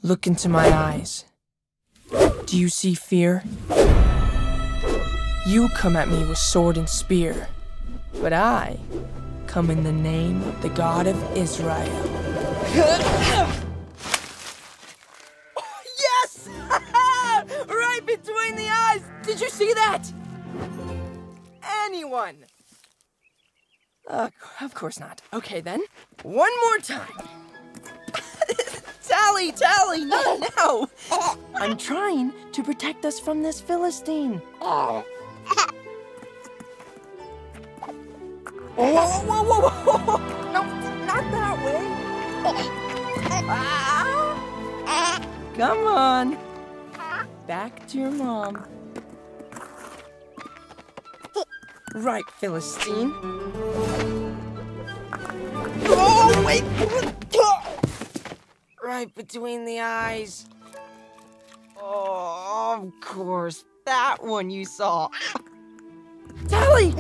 Look into my eyes. Do you see fear? You come at me with sword and spear, but I come in the name of the God of Israel. Yes! Right between the eyes! Did you see that? Anyone? Of course not. Okay then. One more time. Tally, not now! I'm trying to protect us from this Philistine. Whoa! No, not that way. Come on. Back to your mom. Right, Philistine. Oh, wait! Right between the eyes. Oh, of course. That one you saw. Tally!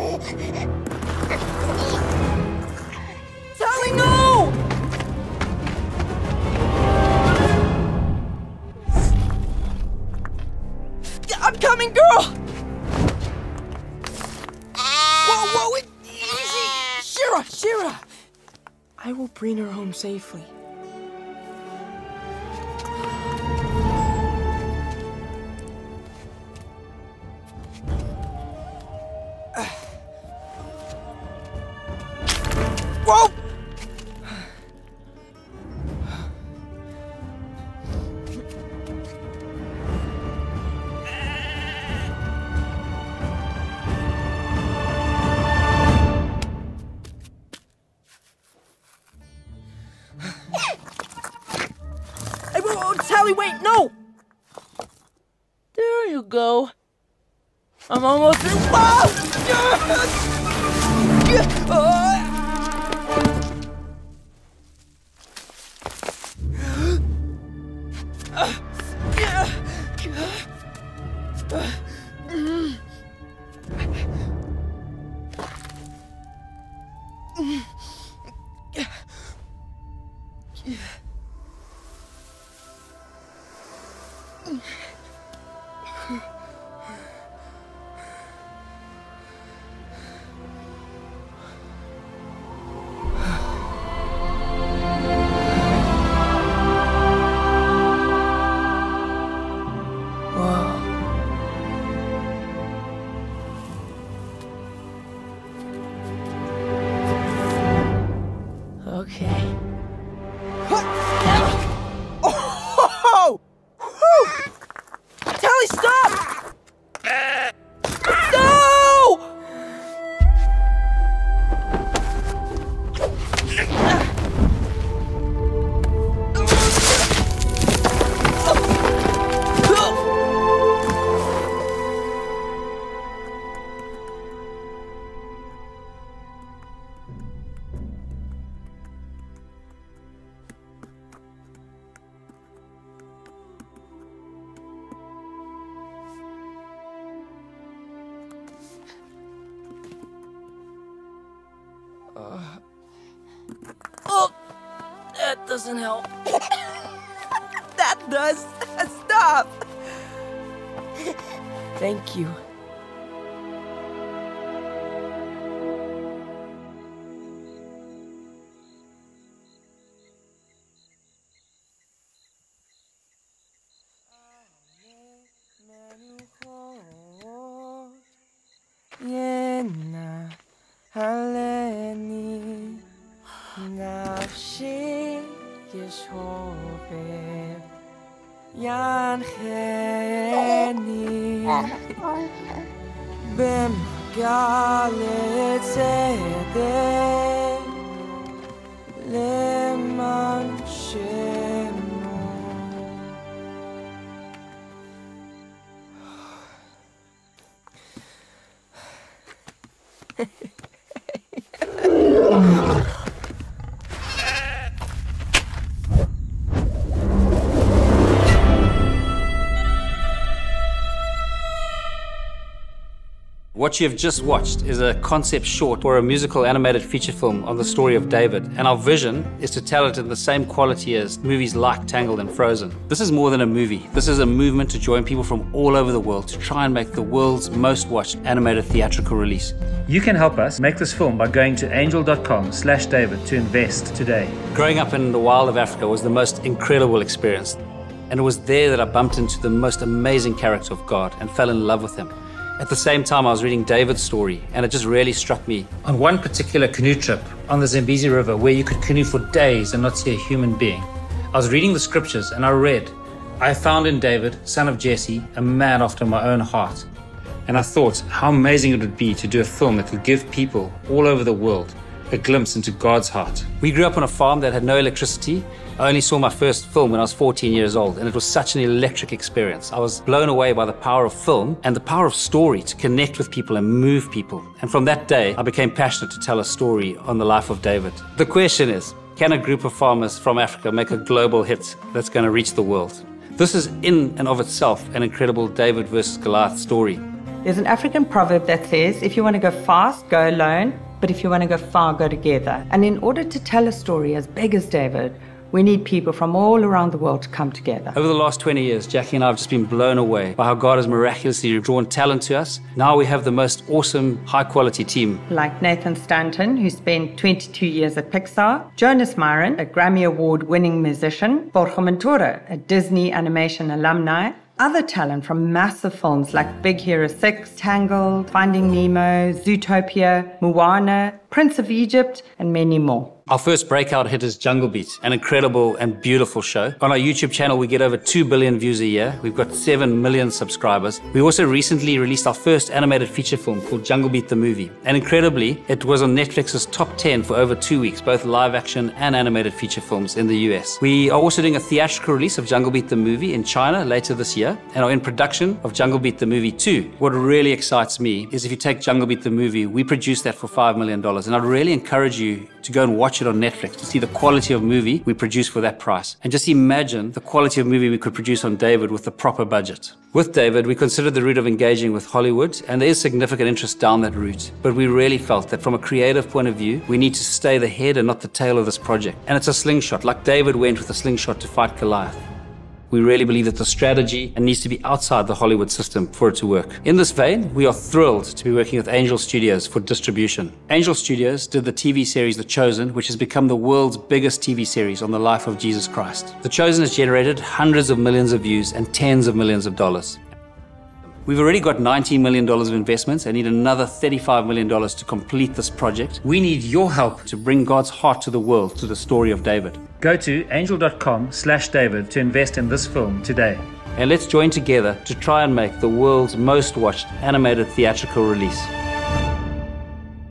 Tally, no! I'm coming, girl! Whoa, easy! Shira! I will bring her home safely. Whoa! Hey, whoa, Tally, wait, no! There you go. I'm almost through. Whoa! Okay. Oh! Whew! Tally, stop! No! Oh, that doesn't help. That does. Stop. Thank you. 할래니 נפשי ישובב ינחני במגע לצדק למען שמו. What you have just watched is a concept short for a musical animated feature film on the story of David, and our vision is to tell it in the same quality as movies like Tangled and Frozen. This is more than a movie. This is a movement to join people from all over the world to try and make the world's most watched animated theatrical release. You can help us make this film by going to angel.com/David to invest today. Growing up in the wild of Africa was the most incredible experience, and it was there that I bumped into the most amazing character of God and fell in love with him. At the same time, I was reading David's story, and it just really struck me. On one particular canoe trip on the Zambezi River, where you could canoe for days and not see a human being, I was reading the scriptures and I read, "I found in David, son of Jesse, a man after my own heart." And I thought how amazing it would be to do a film that would give people all over the world a glimpse into God's heart. We grew up on a farm that had no electricity. I only saw my first film when I was 14 years old, and it was such an electric experience. I was blown away by the power of film and the power of story to connect with people and move people. And from that day, I became passionate to tell a story on the life of David. The question is, can a group of farmers from Africa make a global hit that's going to reach the world? This is in and of itself an incredible David versus Goliath story. There's an African proverb that says, if you want to go fast, go alone, but if you want to go far, go together. And in order to tell a story as big as David, we need people from all around the world to come together. Over the last 20 years, Jackie and I have just been blown away by how God has miraculously drawn talent to us. Now we have the most awesome, high-quality team. Like Nathan Stanton, who spent 22 years at Pixar, Jonas Myron, a Grammy Award-winning musician, Borja Montoro, a Disney animation alumni, other talent from massive films like Big Hero 6, Tangled, Finding Nemo, Zootopia, Moana, Prince of Egypt, and many more. Our first breakout hit is Jungle Beat, an incredible and beautiful show. On our YouTube channel, we get over 2 billion views a year. We've got 7 million subscribers. We also recently released our first animated feature film called Jungle Beat the Movie. And incredibly, it was on Netflix's top 10 for over 2 weeks, both live action and animated feature films in the US. We are also doing a theatrical release of Jungle Beat the Movie in China later this year, and are in production of Jungle Beat the Movie 2. What really excites me is if you take Jungle Beat the Movie, we produced that for $5 million. And I'd really encourage you to go and watch it on Netflix to see the quality of movie we produce for that price. And just imagine the quality of movie we could produce on David with the proper budget. With David, we considered the route of engaging with Hollywood, and there is significant interest down that route. But we really felt that from a creative point of view, we need to stay the head and not the tail of this project. And it's a slingshot, like David went with a slingshot to fight Goliath. We really believe that the strategy needs to be outside the Hollywood system for it to work. In this vein, we are thrilled to be working with Angel Studios for distribution. Angel Studios did the TV series The Chosen, which has become the world's biggest TV series on the life of Jesus Christ. The Chosen has generated hundreds of millions of views and tens of millions of dollars. We've already got $19 million of investments and need another $35 million to complete this project. We need your help to bring God's heart to the world through the story of David. Go to angel.com/David to invest in this film today. And let's join together to try and make the world's most watched animated theatrical release.